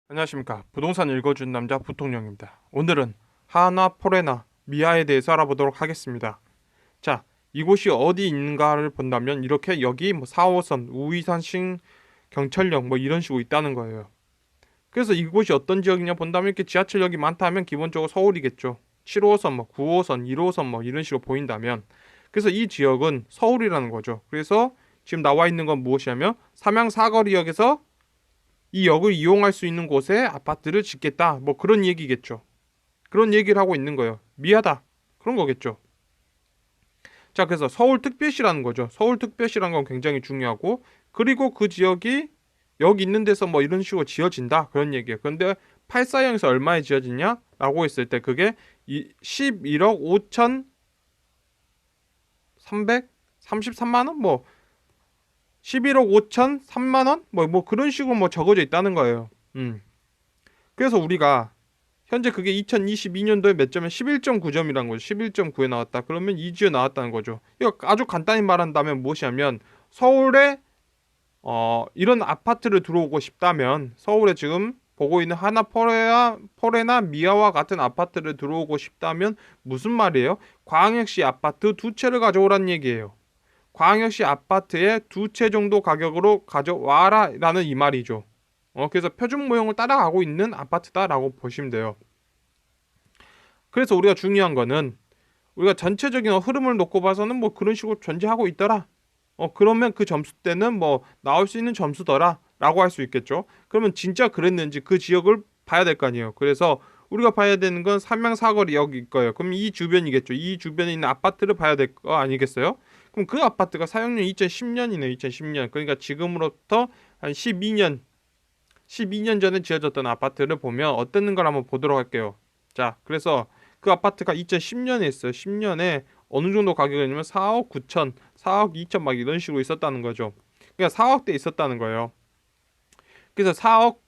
안녕하십니까. 부동산 읽어준 남자 부통령입니다. 오늘은 하나, 포레나, 미아에 대해서 알아보도록 하겠습니다. 자, 이곳이 어디 있는가를 본다면 이렇게 여기 4호선, 우이산신, 경철역 이런 식으로 있다는 거예요. 그래서 이곳이 어떤 지역이냐 본다면 이렇게 지하철역이 많다 하면 기본적으로 서울이겠죠. 7호선, 9호선, 1호선 이런 식으로 보인다면 그래서 이 지역은 서울이라는 거죠. 그래서 지금 나와 있는 건 무엇이냐면 삼양사거리역에서 이 역을 이용할 수 있는 곳에 아파트를 짓겠다. 그런 얘기겠죠. 그런 얘기를 하고 있는 거예요. 미하다. 그런 거겠죠. 자, 그래서 서울특별시라는 거죠. 서울특별시라는 건 굉장히 중요하고, 그리고 그 지역이 여기 있는 데서 이런 식으로 지어진다. 그런 얘기예요. 그런데 8사형에서 얼마에 지어지냐? 라고 했을 때 그게 11억 5천 333만 원? 11억 5천 3만 원? 그런 식으로 적어져 있다는 거예요. 그래서 우리가 현재 그게 2022년도에 몇 점에 11.9점이라는 거죠. 11.9에 나왔다. 그러면 이지에 나왔다는 거죠. 이거 아주 간단히 말한다면 무엇이냐면 서울에 이런 아파트를 들어오고 싶다면 서울에 지금 보고 있는 하나 포레나 미아와 같은 아파트를 들어오고 싶다면 무슨 말이에요? 광역시 아파트 2채를 가져오란 얘기예요. 광역시 아파트에 2채 정도 가격으로 가져와라 라는 이 말이죠. 그래서 표준 모형을 따라가고 있는 아파트다라고 보시면 돼요. 그래서 우리가 중요한 거는 우리가 전체적인 흐름을 놓고 봐서는 그런 식으로 존재하고 있더라. 그러면 그 점수 때는 나올 수 있는 점수더라 라고 할 수 있겠죠. 그러면 진짜 그랬는지 그 지역을 봐야 될 거 아니에요. 그래서 우리가 봐야 되는 건 삼양사거리역일 거예요. 그럼 이 주변이겠죠. 이 주변에 있는 아파트를 봐야 될 거 아니겠어요? 그럼 그 아파트가 사용료 2010년이네요. 2010년. 그러니까 지금으로부터 한 12년 전에 지어졌던 아파트를 보면 어땠는 걸 한번 보도록 할게요. 자, 그래서 그 아파트가 2010년에 있어요. 10년에 어느 정도 가격이냐면 4억 9천, 4억 2천 이런 식으로 있었다는 거죠. 그러니까 4억대 있었다는 거예요. 그래서 4억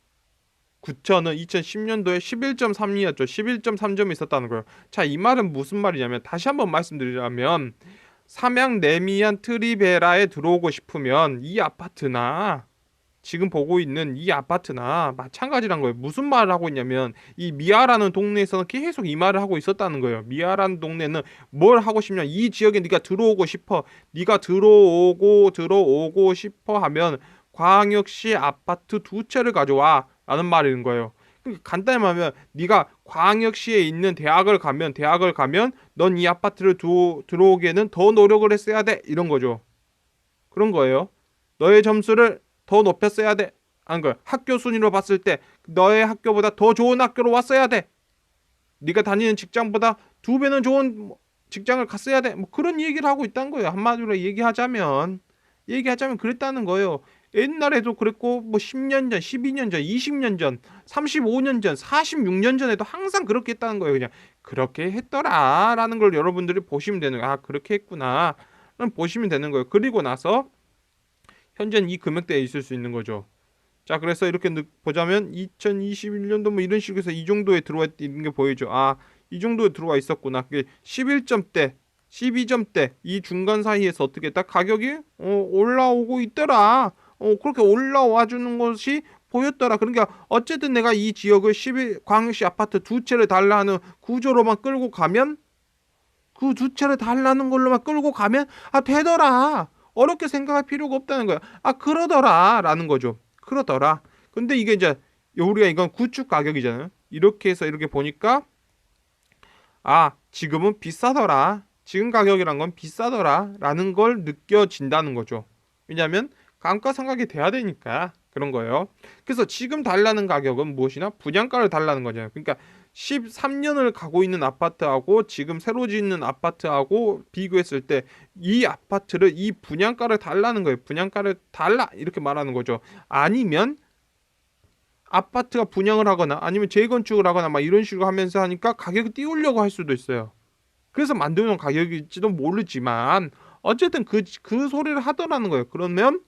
9천은 2010년도에 11.3이었죠. 11.3점이 있었다는 거예요. 자, 이 말은 무슨 말이냐면 다시 한번 말씀드리자면 삼양 네미안 트리베라에 들어오고 싶으면 이 아파트나 지금 보고 있는 이 아파트나 마찬가지란 거예요. 무슨 말을 하고 있냐면 이 미아라는 동네에서는 계속 이 말을 하고 있었다는 거예요. 미아라는 동네는 뭘 하고 싶냐? 이 지역에 네가 들어오고 싶어. 네가 들어오고 싶어 하면 광역시 아파트 2채를 가져와 라는 말인 거예요. 그러니까 간단히 말하면 네가 광역시에 있는 대학을 가면 넌 이 아파트를 들어오기에는 더 노력을 했어야 돼. 이런 거죠. 그런 거예요. 너의 점수를 더 높였어야 돼. 안 거야. 학교 순위로 봤을 때 너의 학교보다 더 좋은 학교로 왔어야 돼. 네가 다니는 직장보다 2배는 좋은 직장을 갔어야 돼. 그런 얘기를 하고 있다는 거예요. 한마디로 얘기하자면 그랬다는 거예요. 옛날에도 그랬고 10년 전, 12년 전, 20년 전, 35년 전, 46년 전에도 항상 그렇게 했다는 거예요. 그냥 그렇게 했더라라는 걸 여러분들이 보시면 되는 거예요. 아, 그렇게 했구나. 보시면 되는 거예요. 그리고 나서 현재는 이 금액대에 있을 수 있는 거죠. 자, 그래서 이렇게 보자면 2021년도 이런 식으로 해서 이 정도에 들어와 있는 게 보이죠. 아, 이 정도에 들어와 있었구나. 그게 11점대, 12점대 이 중간 사이에서 어떻게 딱 가격이 올라오고 있더라. 그렇게 올라와 주는 것이 보였더라. 그러니까 어쨌든 내가 이 지역을 광역시 아파트 2채를 달라는 구조로만 끌고 가면 그 2채를 달라는 걸로만 끌고 가면 되더라. 어렵게 생각할 필요가 없다는 거야. 그러더라 라는 거죠. 그러더라. 근데 이게 이제 우리가 이건 구축 가격이잖아요. 이렇게 해서 이렇게 보니까 지금은 비싸더라. 지금 가격이란 건 비싸더라 라는 걸 느껴진다는 거죠. 왜냐하면 감가상각이 돼야 되니까 그런 거예요. 그래서 지금 달라는 가격은 무엇이나 분양가를 달라는 거잖아요. 그러니까 13년을 가고 있는 아파트하고 지금 새로 짓는 아파트하고 비교했을 때 이 아파트를 이 분양가를 달라는 거예요. 분양가를 달라 이렇게 말하는 거죠. 아니면 아파트가 분양을 하거나 아니면 재건축을 하거나 이런 식으로 하면서 하니까 가격을 띄우려고 할 수도 있어요. 그래서 만들어놓은 가격일지도 모르지만 어쨌든 그 소리를 하더라는 거예요. 그러면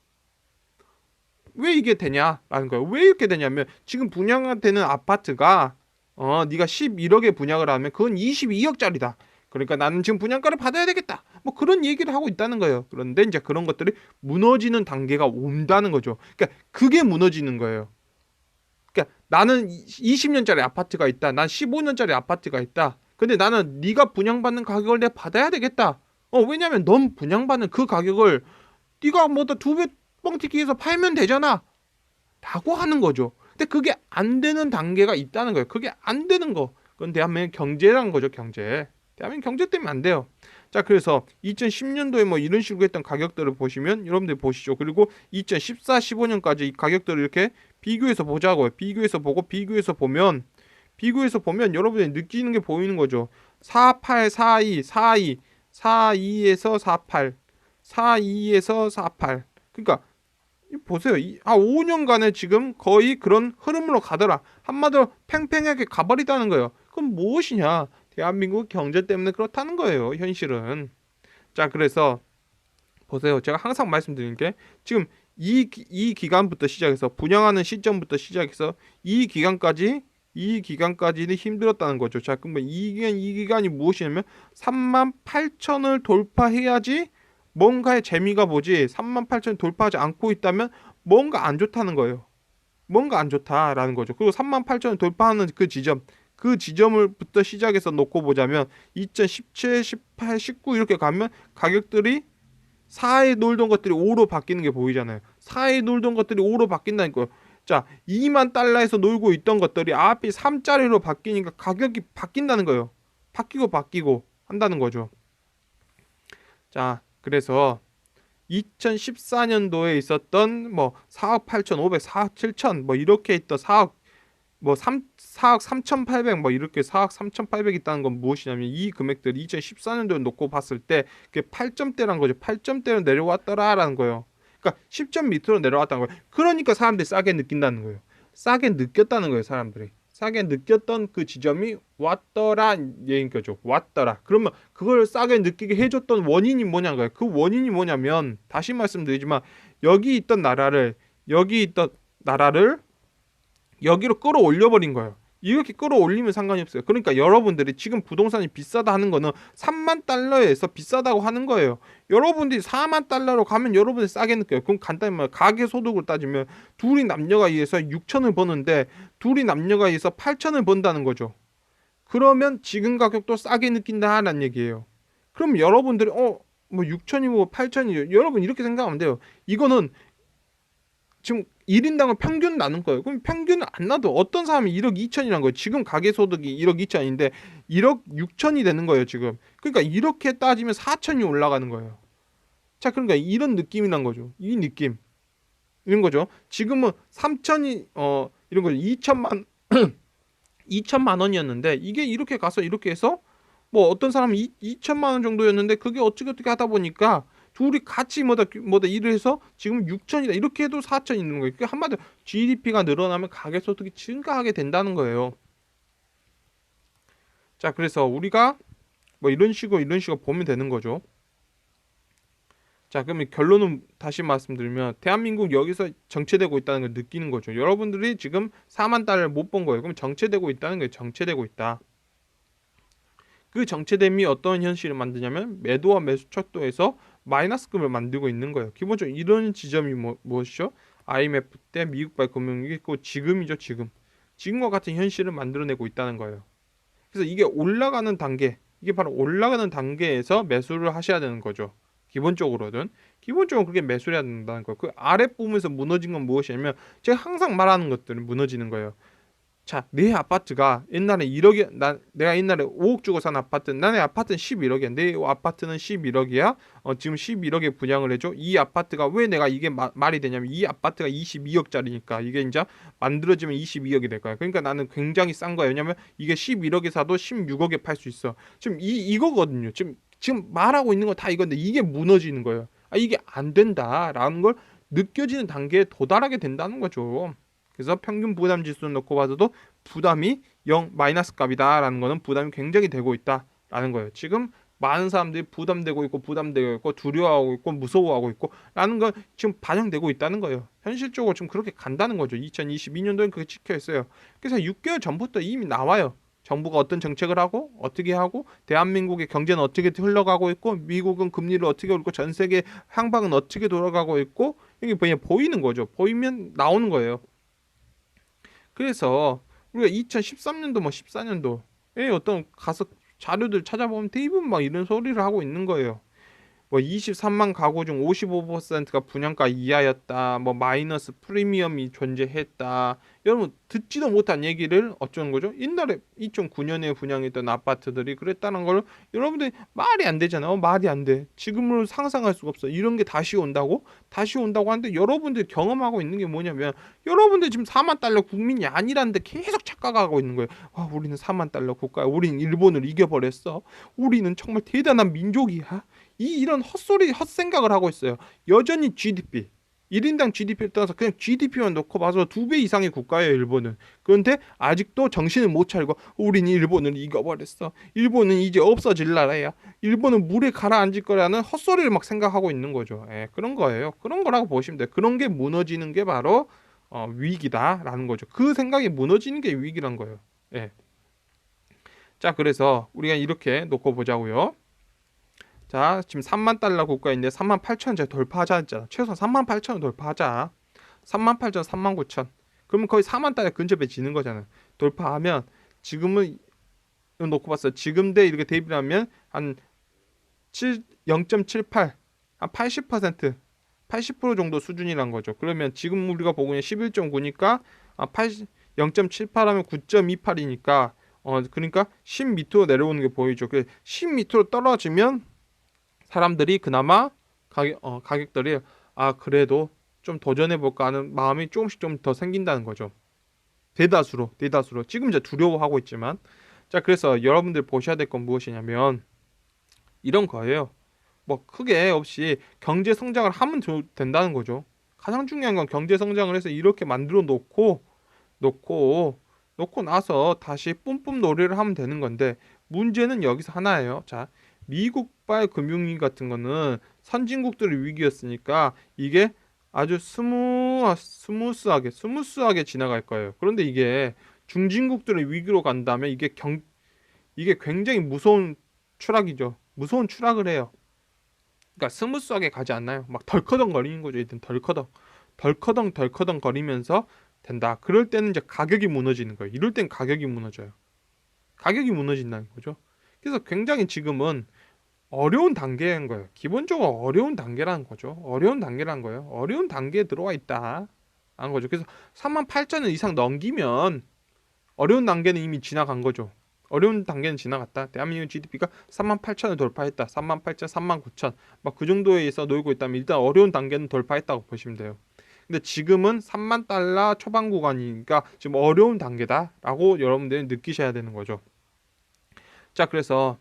왜 이게 되냐라는 거예요. 왜 이렇게 되냐면 지금 분양되는 아파트가 네가 11억에 분양을 하면 그건 22억짜리다. 그러니까 나는 지금 분양가를 받아야 되겠다. 그런 얘기를 하고 있다는 거예요. 그런데 이제 그런 것들이 무너지는 단계가 온다는 거죠. 그러니까 그게 무너지는 거예요. 그러니까 나는 20년짜리 아파트가 있다. 난 15년짜리 아파트가 있다. 근데 나는 네가 분양받는 가격을 내가 받아야 되겠다. 왜냐면 넌 분양받는 그 가격을 네가 뭐다 2배 뻥튀기해서 팔면 되잖아. 라고 하는 거죠. 근데 그게 안 되는 단계가 있다는 거예요. 그게 안 되는 거. 그건 대한민국 경제라는 거죠, 경제. 대한민국 경제 때문에 안 돼요. 자, 그래서 2010년도에 뭐 이런 식으로 했던 가격들을 보시면 여러분들 보시죠. 그리고 2014, 15년까지 이 가격들을 이렇게 비교해서 보자고요. 비교해서 보고 비교해서 보면 여러분들이 느끼는 게 보이는 거죠. 48, 42, 42, 42에서 48, 42에서 48. 그러니까 보세요. 5년간에 지금 거의 그런 흐름으로 가더라. 한마디로 팽팽하게 가버리다는 거예요. 그럼 무엇이냐? 대한민국 경제 때문에 그렇다는 거예요. 현실은. 자, 그래서 보세요. 제가 항상 말씀드리는 게 지금 이 기간부터 시작해서 분양하는 시점부터 시작해서 이 기간까지는 힘들었다는 거죠. 자, 그러면 이 기간이 무엇이냐면 38,000을 돌파해야지 뭔가의 재미가 보지. 38,000 돌파하지 않고 있다면 뭔가 안 좋다는 거예요. 뭔가 안 좋다라는 거죠. 그리고 38,000을 돌파하는 그 지점을부터 시작해서 놓고 보자면 2017, 18, 19 이렇게 가면 가격들이 4에 놀던 것들이 5로 바뀌는 게 보이잖아요. 4에 놀던 것들이 5로 바뀐다는 거예요. 자, 2만 달러에서 놀고 있던 것들이 앞이 3짜리로 바뀌니까 가격이 바뀐다는 거예요. 바뀌고 한다는 거죠. 자, 그래서 2014년도에 있었던 뭐 4억 8,500, 4억 7천 뭐 이렇게 있던 4억 뭐 4억 3,800 뭐 이렇게 4억 3,800 있다는 건 무엇이냐면 이 금액들이 2014년도에 놓고 봤을 때 그게 8점대란 거죠. 8점대로 내려왔더라라는 거예요. 그러니까 10점 밑으로 내려왔다는 거예요. 그러니까 사람들이 싸게 느낀다는 거예요. 싸게 느꼈다는 거예요, 사람들이. 싸게 느꼈던 그 지점이 왔더라 얘기인 거죠. 왔더라. 그러면 그걸 싸게 느끼게 해줬던 원인이 뭐냐고요. 그 원인이 뭐냐면 다시 말씀드리지만 여기 있던 나라를 여기로 끌어올려 버린 거예요. 이렇게 끌어올리면 상관이 없어요. 그러니까 여러분들이 지금 부동산이 비싸다 하는 거는 3만 달러에서 비싸다고 하는 거예요. 여러분들이 4만 달러로 가면 여러분들이 싸게 느껴요. 그럼 간단히 말해 가계 소득을 따지면 둘이 남녀가 의해서 6천을 버는데 둘이 남녀가 의해서 8천을 번다는 거죠. 그러면 지금 가격도 싸게 느낀다라는 얘기예요. 그럼 여러분들이 뭐 6천이고 8천이요. 여러분 이렇게 생각하면 돼요. 이거는 지금 1인당은 평균 나눈 거예요. 그럼 평균을 안 놔도 어떤 사람이 1억 2천이라는 거예요. 지금 가계소득이 1억 2천인데 1억 6천이 되는 거예요, 지금. 그러니까 이렇게 따지면 4천이 올라가는 거예요. 자, 그러니까 이런 느낌이란 거죠. 이 느낌. 이런 거죠. 지금은 3천이 이런 거죠. 2천만 2천만 원이었는데 이게 이렇게 가서 이렇게 해서 뭐 어떤 사람은 2천만 원 정도였는데 그게 어떻게 하다 보니까 둘이 같이 뭐다 일을 해서 지금 6천이다 이렇게 해도 4천이 있는 거예요. 그러니까 한마디로 GDP가 늘어나면 가계소득이 증가하게 된다는 거예요. 자, 그래서 우리가 뭐 이런 식으로 보면 되는 거죠. 자, 그러면 결론은 다시 말씀드리면 대한민국 여기서 정체되고 있다는 걸 느끼는 거죠. 여러분들이 지금 4만 달러를 못 본 거예요. 그럼 정체되고 있다는 거예요. 정체되고 있다. 그 정체됨이 어떤 현실을 만드냐면 매도와 매수 척도에서 마이너스급을 만들고 있는 거예요. 기본적으로 이런 지점이 무엇이죠? IMF 때 미국발 금융위기 있고 지금이죠, 지금. 지금과 같은 현실을 만들어내고 있다는 거예요. 그래서 이게 올라가는 단계, 이게 바로 올라가는 단계에서 매수를 하셔야 되는 거죠. 기본적으로 그게 매수를 해야 된다는 거예요. 그 아랫부분에서 무너진 건 무엇이냐면 제가 항상 말하는 것들은 무너지는 거예요. 자, 내 아파트가 옛날에 1억이 내가 옛날에 5억 주고 산 아파트, 나의 아파트는 11억이야. 내 아파트는 11억이야. 지금 11억에 분양을 해줘. 이 아파트가 왜 내가 이게 말이 되냐면 이 아파트가 22억짜리니까 이게 이제 만들어지면 22억이 될 거야. 그러니까 나는 굉장히 싼 거야. 왜냐면 이게 11억에 사도 16억에 팔 수 있어. 지금 이거거든요. 지금 말하고 있는 거 다 이건데 이게 무너지는 거예요. 이게 안 된다라는 걸 느껴지는 단계에 도달하게 된다는 거죠. 그래서 평균 부담 지수를 놓고 봐도 부담이 0 마이너스 값이다라는 거는 부담이 굉장히 되고 있다라는 거예요. 지금 많은 사람들이 부담되고 있고 두려워하고 있고 무서워하고 있고 라는 건 지금 반영되고 있다는 거예요. 현실적으로 지금 그렇게 간다는 거죠. 2022년도에 그게 찍혀 있어요. 그래서 6개월 전부터 이미 나와요. 정부가 어떤 정책을 하고 어떻게 하고 대한민국의 경제는 어떻게 흘러가고 있고 미국은 금리를 어떻게 올고 전 세계 향방은 어떻게 돌아가고 있고 이게 그냥 보이는 거죠. 보이면 나오는 거예요. 그래서 우리가 2013년도 뭐 14년도에 어떤 가서 자료들 찾아보면 대부분 막 이런 소리를 하고 있는 거예요. 뭐 23만 가구 중 55%가 분양가 이하였다. 뭐 마이너스 프리미엄이 존재했다. 여러분 듣지도 못한 얘기를 어쩌는 거죠? 옛날에 2009년에 분양했던 아파트들이 그랬다는 걸 여러분들 말이 안 되잖아요. 말이 안 돼. 지금으로 상상할 수가 없어. 이런 게 다시 온다고? 다시 온다고 하는데 여러분들 경험하고 있는 게 뭐냐면 여러분들 지금 4만 달러 국민이 아니라는데 계속 착각하고 있는 거예요. 아, 우리는 4만 달러 국가야. 우리는 일본을 이겨버렸어. 우리는 정말 대단한 민족이야. 이런 헛소리, 헛생각을 하고 있어요. 여전히 GDP, 1인당 GDP를 따서 그냥 GDP만 놓고 봐서 2배 이상의 국가예요, 일본은. 그런데 아직도 정신을 못 차리고 우리는 일본을 이겨버렸어. 일본은 이제 없어질 나라야. 일본은 물에 가라앉을 거라는 헛소리를 막 생각하고 있는 거죠. 예, 그런 거예요. 그런 거라고 보시면 돼요. 그런 게 무너지는 게 바로 위기다라는 거죠. 그 생각이 무너지는 게 위기란 거예요. 예. 자, 그래서 우리가 이렇게 놓고 보자고요. 자, 지금 3만 달러 국가인데 3만 8천 원 돌파하자 했잖아. 최소한 3만 8천 원 돌파하자. 3만 8천, 3만 9천. 그러면 거의 4만 달러 근접해지는 거잖아. 돌파하면 지금은 놓고 봤어. 지금 대 이렇게 대비를 하면 한 0.78, 한 80% 정도 수준이란 거죠. 그러면 지금 우리가 보고 있는 11.9니까 0.78하면 9.28이니까 그러니까 10m로 내려오는 게 보이죠. 그 10m로 떨어지면 사람들이 그나마 가격들이 그래도 좀 도전해볼까 하는 마음이 조금씩 좀 더 생긴다는 거죠. 대다수로 지금 이제 두려워하고 있지만 자, 그래서 여러분들 보셔야 될 건 무엇이냐면 이런 거예요. 뭐 크게 없이 경제 성장을 하면 된다는 거죠. 가장 중요한 건 경제 성장을 해서 이렇게 만들어 놓고 나서 다시 뿜뿜 놀이를 하면 되는 건데 문제는 여기서 하나예요. 자, 미국발 금융위기 같은 거는 선진국들의 위기였으니까 이게 아주 스무스하게 지나갈 거예요. 그런데 이게 중진국들의 위기로 간다면 이게 굉장히 무서운 추락이죠. 무서운 추락을 해요. 그러니까 스무스하게 가지 않나요? 막 덜커덩 거리는 거죠. 일단 덜커덩 거리면서 된다. 그럴 때는 이제 가격이 무너지는 거예요. 이럴 땐 가격이 무너져요. 가격이 무너진다는 거죠. 그래서 굉장히 지금은 어려운 단계인 거예요. 기본적으로 어려운 단계라는 거죠. 어려운 단계라는 거예요. 어려운 단계에 들어와 있다. 라는 거죠. 그래서 38,000원 이상 넘기면 어려운 단계는 이미 지나간 거죠. 어려운 단계는 지나갔다. 대한민국 GDP가 38,000을 돌파했다. 38,000, 39,000 막 그 정도에서 놀고 있다면 일단 어려운 단계는 돌파했다고 보시면 돼요. 근데 지금은 3만 달러 초반 구간이니까 지금 어려운 단계다라고 여러분들이 느끼셔야 되는 거죠. 자, 그래서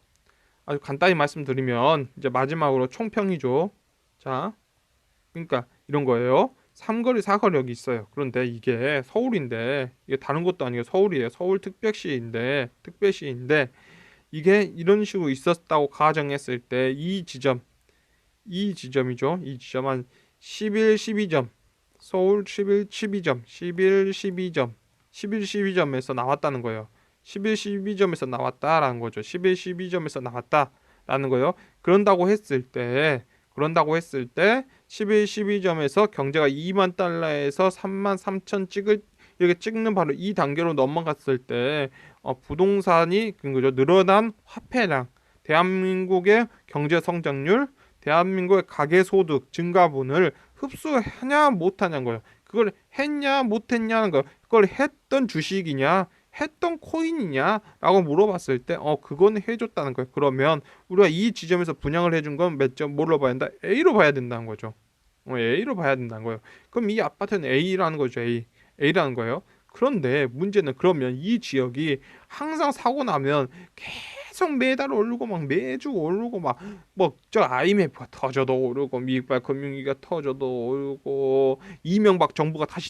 아주 간단히 말씀드리면 이제 마지막으로 총평이죠. 자, 그러니까 이런 거예요. 삼거리, 사거리 여기 있어요. 그런데 이게 서울인데 이게 다른 것도 아니고 서울이에요. 서울 특별시인데 이게 이런 식으로 있었다고 가정했을 때 이 지점이죠. 이 지점 한 11, 12점 서울 11, 12점 11, 12점 11, 12점에서 나왔다는 거예요. 11, 12점에서 나왔다라는 거죠. 11, 12점에서 나왔다라는 거예요. 그런다고 했을 때 11, 12점에서 경제가 2만 달러에서 3만 3천 이렇게 찍는 바로 이 단계로 넘어갔을 때 부동산이 그거죠. 늘어난 화폐량, 대한민국의 경제 성장률, 대한민국의 가계소득 증가분을 흡수하냐 못하냐는 거예요. 그걸 했냐 못했냐는 거예요. 그걸 했던 주식이냐 했던 코인이냐라고 물어봤을 때 그건 해줬다는 거예요. 그러면 우리가 이 지점에서 분양을 해준 건 몇 점 뭘로 봐야 된다? A로 봐야 된다는 거죠. A로 봐야 된다는 거예요. 그럼 이 아파트는 A라는 거죠. A라는 거예요. 그런데 문제는 그러면 이 지역이 항상 사고 나면 계속 매달 오르고 막 매주 오르고 막 뭐 저 IMF가 터져도 오르고 미국발 금융위기가 터져도 오르고 이명박 정부가 다시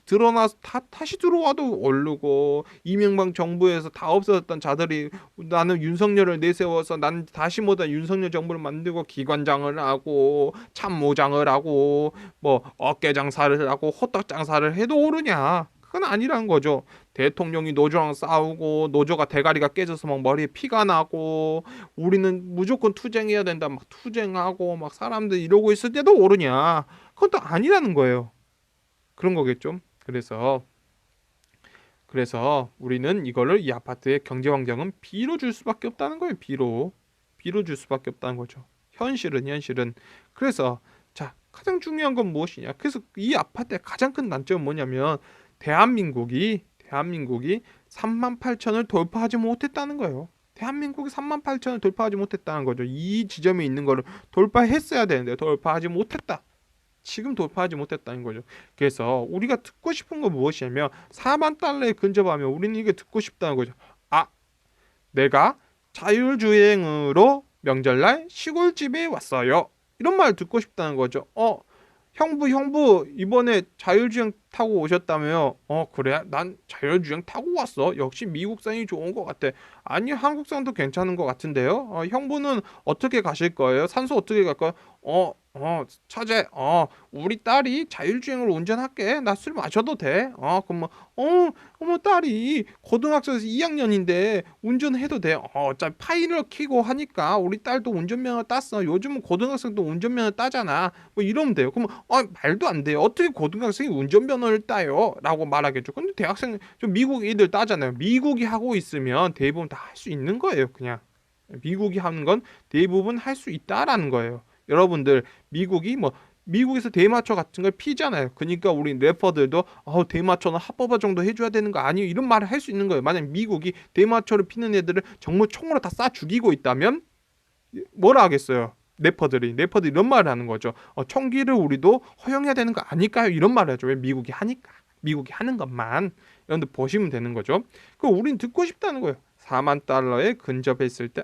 다시 들어와도 오르고 이명박 정부에서 다 없어졌던 자들이 나는 윤석열을 내세워서 난 다시 못한 윤석열 정부를 만들고 기관장을 하고 참모장을 하고 뭐 어깨 장사를 하고 호떡 장사를 해도 오르냐? 그건 아니라는 거죠. 대통령이 노조랑 싸우고 노조가 대가리가 깨져서 막 머리에 피가 나고 우리는 무조건 투쟁해야 된다 막 투쟁하고 막 사람들 이러고 있을 때도 오르냐? 그건 또 아니라는 거예요. 그런 거겠죠. 그래서 그래서 우리는 이거를 이 아파트의 경제 환경은 B로 줄 수밖에 없다는 거예요. B로 줄 수밖에 없다는 거죠. 현실은. 그래서 자, 가장 중요한 건 무엇이냐? 그래서 이 아파트의 가장 큰 단점은 뭐냐면 대한민국이 38,000을 돌파하지 못했다는 거예요. 대한민국이 38,000을 돌파하지 못했다는 거죠. 이 지점에 있는 거를 돌파했어야 되는데 돌파하지 못했다. 지금 돌파하지 못했다는 거죠. 그래서 우리가 듣고 싶은 건 무엇이냐면 4만 달러에 근접하면 우리는 이게 듣고 싶다는 거죠. 아, 내가 자율주행으로 명절날 시골집에 왔어요. 이런 말 듣고 싶다는 거죠. 형부 이번에 자율주행 타고 오셨다며요. 그래, 난 자율주행 타고 왔어. 역시 미국산이 좋은 것 같아. 아니, 한국산도 괜찮은 것 같은데요. 형부는 어떻게 가실 거예요? 산소 어떻게 갈 거예요? 처제, 우리 딸이 자율주행으로 운전할게. 나 술 마셔도 돼. 그럼 뭐, 어머, 딸이 고등학생에서 2학년인데 운전해도 돼. 어차피 파일을 키고 하니까 우리 딸도 운전면허 땄어. 요즘은 고등학생도 운전면허 따잖아. 뭐 이러면 돼요. 그러면 말도 안 돼요. 어떻게 고등학생이 운전면허를 따요? 라고 말하겠죠. 근데 대학생, 좀 미국 애들 따잖아요. 미국이 하고 있으면 대부분 다 할 수 있는 거예요. 그냥 미국이 하는 건 대부분 할 수 있다라는 거예요. 여러분들 미국에서 대마초 같은 걸 피잖아요. 그러니까 우리 래퍼들도 대마초는 합법화 정도 해줘야 되는 거 아니에요? 이런 말을 할 수 있는 거예요. 만약 미국이 대마초를 피는 애들을 정말 총으로 다 쏴 죽이고 있다면 뭐라 하겠어요? 래퍼들이 이런 말을 하는 거죠. 총기를 우리도 허용해야 되는 거 아닐까요? 이런 말을 하죠. 왜 미국이 하니까. 미국이 하는 것만 여러분들 보시면 되는 거죠. 그럼 우린 듣고 싶다는 거예요. 4만 달러에 근접했을 때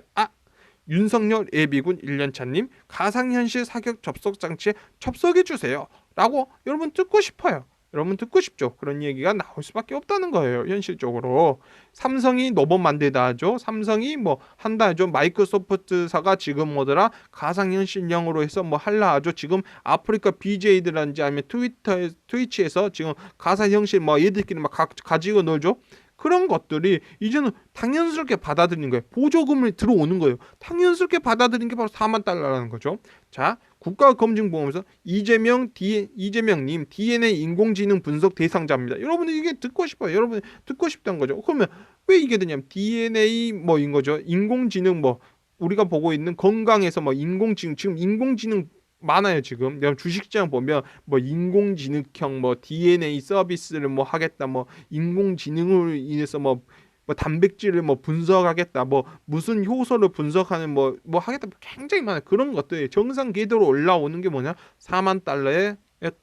윤석열 예비군 1년차님 가상현실 사격 접속 장치에 접속해 주세요. 라고 여러분 듣고 싶어요. 여러분 듣고 싶죠. 그런 얘기가 나올 수밖에 없다는 거예요. 현실적으로. 삼성이 로봇 만들다 하죠. 삼성이 뭐 한다 하죠. 마이크로소프트사가 지금 뭐더라 가상현실용으로 해서 뭐 할라 하죠. 지금 아프리카 BJ들한지 아니면 트위치에서 지금 가상현실 뭐 얘들끼리 막 가지고 놀죠. 그런 것들이 이제는 당연스럽게 받아들이는 거예요. 보조금을 들어오는 거예요. 당연스럽게 받아들이는 게 바로 4만 달러라는 거죠. 자, 국가검증보험에서 이재명님 DNA 인공지능 분석 대상자입니다. 여러분들 이게 듣고 싶어요. 여러분 듣고 싶다는 거죠. 그러면 왜 이게 되냐면 DNA 뭐인 거죠. 인공지능 뭐 우리가 보고 있는 건강에서 뭐 인공지능 지금 인공지능 많아요 지금. 주식시장 보면 뭐 인공지능형 뭐 DNA 서비스를 뭐 하겠다 뭐 인공지능을 인해서 뭐 단백질을 뭐 분석하겠다 뭐 무슨 효소를 분석하는 뭐 하겠다 굉장히 많아요. 그런 것들이 정상 궤도로 올라오는 게 뭐냐 4만 달러에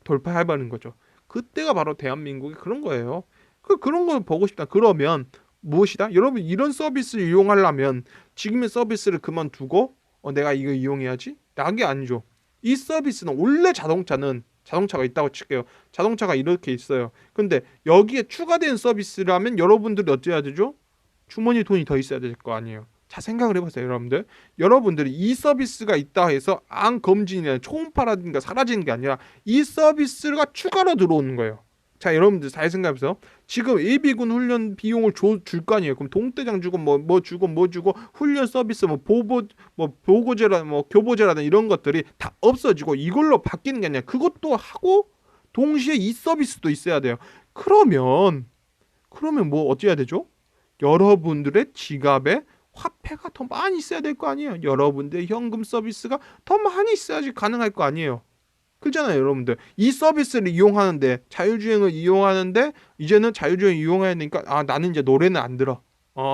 돌파해버린 거죠. 그때가 바로 대한민국이 그런 거예요. 그런 걸 보고 싶다. 그러면 무엇이다? 여러분 이런 서비스를 이용하려면 지금의 서비스를 그만두고 내가 이거 이용해야지? 라게 아니죠. 이 서비스는 원래 자동차가 있다고 칠게요. 자동차가 이렇게 있어요. 근데 여기에 추가된 서비스라면 여러분들이 어찌해야 되죠? 주머니에 돈이 더 있어야 될 거 아니에요. 자 생각을 해보세요 여러분들. 여러분들이 이 서비스가 있다 해서 안 검진이나 초음파라든가 사라지는 게 아니라 이 서비스가 추가로 들어오는 거예요. 자 여러분들 잘 생각해보세요. 지금 예비군 훈련 비용을 줄 거 아니에요. 그럼 동대장 주고 뭐 주고 훈련 서비스 보고제라 뭐 교보제라든 이런 것들이 다 없어지고 이걸로 바뀌는 게 아니라 그것도 하고 동시에 이 서비스도 있어야 돼요. 그러면 뭐 어찌해야 되죠? 여러분들의 지갑에 화폐가 더 많이 있어야 될 거 아니에요. 여러분들의 현금 서비스가 더 많이 있어야지 가능할 거 아니에요. 그잖아요 여러분들. 이 서비스를 이용하는데 자율주행을 이용하는데 이제는 자율주행 이용해야 되니까 나는 이제 노래는 안 들어.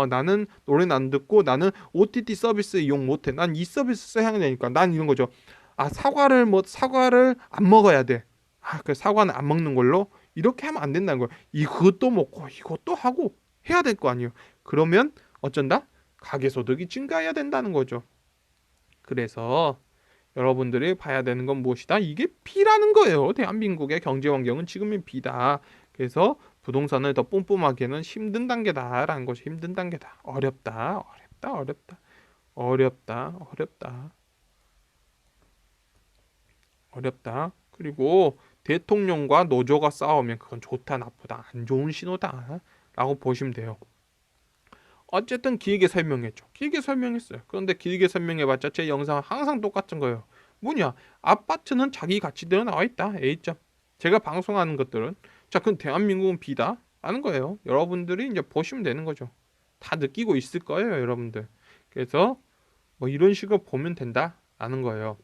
나는 노래는 안 듣고 나는 OTT 서비스 이용 못해. 난 이 서비스 써야 되니까 난 이런 거죠. 사과를 안 먹어야 돼. 그 사과는 안 먹는 걸로 이렇게 하면 안 된다는 거예요. 이것도 먹고 이것도 하고 해야 될 거 아니에요. 그러면 어쩐다? 가계소득이 증가해야 된다는 거죠. 그래서 여러분들이 봐야 되는 건 무엇이다? 이게 B라는 거예요. 대한민국의 경제 환경은 지금의 B다. 그래서 부동산을 더 뿜뿜하기에는 힘든 단계다라는 것이 힘든 단계다. 어렵다. 그리고 대통령과 노조가 싸우면 그건 좋다, 나쁘다, 안 좋은 신호다라고 보시면 돼요. 어쨌든 길게 설명했어요. 그런데 길게 설명해봤자 제 영상은 항상 똑같은 거예요. 뭐냐? 아파트는 자기 가치대로 나와 있다. A점. 제가 방송하는 것들은 자, 그럼 대한민국은 B다. 아는 거예요. 여러분들이 이제 보시면 되는 거죠. 다 느끼고 있을 거예요, 여러분들. 그래서 뭐 이런 식으로 보면 된다라는 거예요.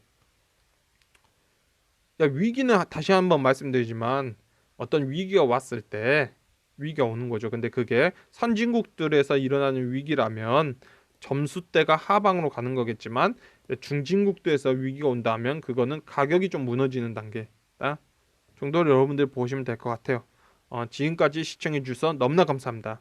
야, 위기는 다시 한번 말씀드리지만 어떤 위기가 왔을 때 위기가 오는 거죠. 근데 그게 선진국들에서 일어나는 위기라면 점수대가 하방으로 가는 거겠지만 중진국들에서 위기가 온다면 그거는 가격이 좀 무너지는 단계다 정도로 여러분들 보시면 될 것 같아요. 지금까지 시청해 주셔서 너무나 감사합니다.